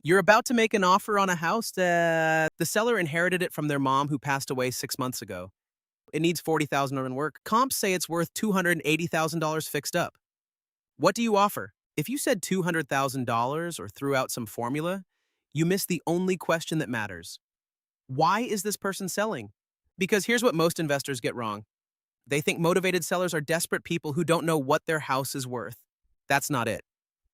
You're about to make an offer on a house that the seller inherited it from their mom who passed away 6 months ago. It needs $40,000 in work. Comps say it's worth $280,000 fixed up. What do you offer? If you said $200,000 or threw out some formula, you missed the only question that matters. Why is this person selling? Because here's what most investors get wrong. They think motivated sellers are desperate people who don't know what their house is worth. That's not it.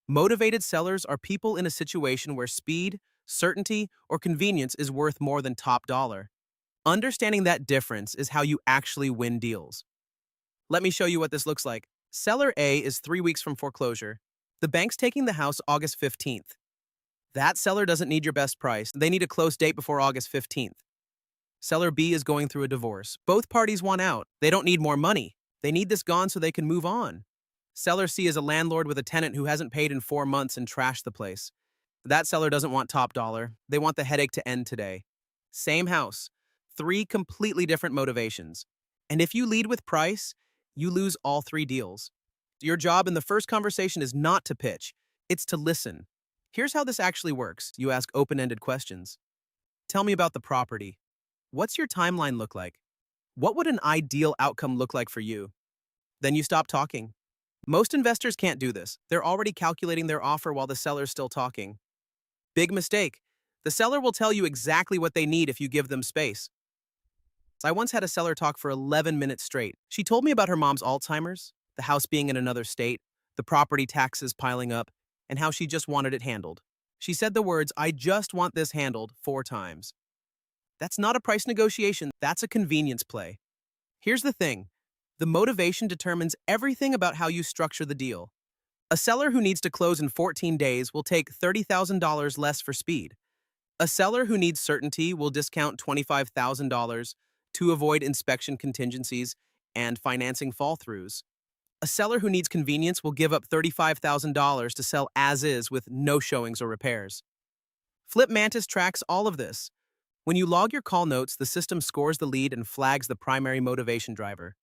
Motivated sellers are people in a situation where speed, certainty, or convenience is worth more than top dollar. Understanding that difference is how you actually win deals. Let me show you what this looks like. Seller A is 3 weeks from foreclosure. The bank's taking the house August 15th. That seller doesn't need your best price. They need a close date before August 15th. Seller B is going through a divorce. Both parties want out. They don't need more money. They need this gone so they can move on. Seller C is a landlord with a tenant who hasn't paid in 4 months and trashed the place. That seller doesn't want top dollar. They want the headache to end today. Same house. Three completely different motivations. And if you lead with price, you lose all three deals. Your job in the first conversation is not to pitch, it's to listen. Here's how this actually works. You ask open-ended questions. Tell me about the property. What's your timeline look like? What would an ideal outcome look like for you? Then you stop talking. Most investors can't do this. They're already calculating their offer while the seller's still talking. Big mistake. The seller will tell you exactly what they need if you give them space. I once had a seller talk for 11 minutes straight. She told me about her mom's Alzheimer's, the house being in another state, the property taxes piling up, and how she just wanted it handled. She said the words, "I just want this handled," 4 times. That's not a price negotiation, that's a convenience play. Here's the thing. The motivation determines everything about how you structure the deal. A seller who needs to close in 14 days will take $30,000 less for speed. A seller who needs certainty will discount $25,000 to avoid inspection contingencies and financing fall-throughs. A seller who needs convenience will give up $35,000 to sell as is with no showings or repairs. Flip Mantis tracks all of this. When you log your call notes, the system scores the lead and flags the primary motivation driver.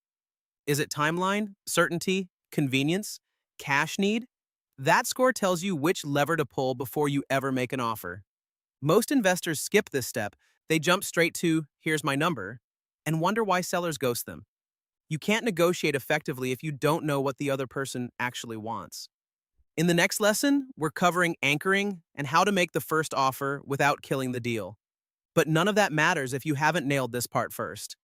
Is it timeline, certainty, convenience, cash need? That score tells you which lever to pull before you ever make an offer. Most investors skip this step. They jump straight to, "Here's my number," and wonder why sellers ghost them. You can't negotiate effectively if you don't know what the other person actually wants. In the next lesson, we're covering anchoring and how to make the first offer without killing the deal. But none of that matters if you haven't nailed this part first.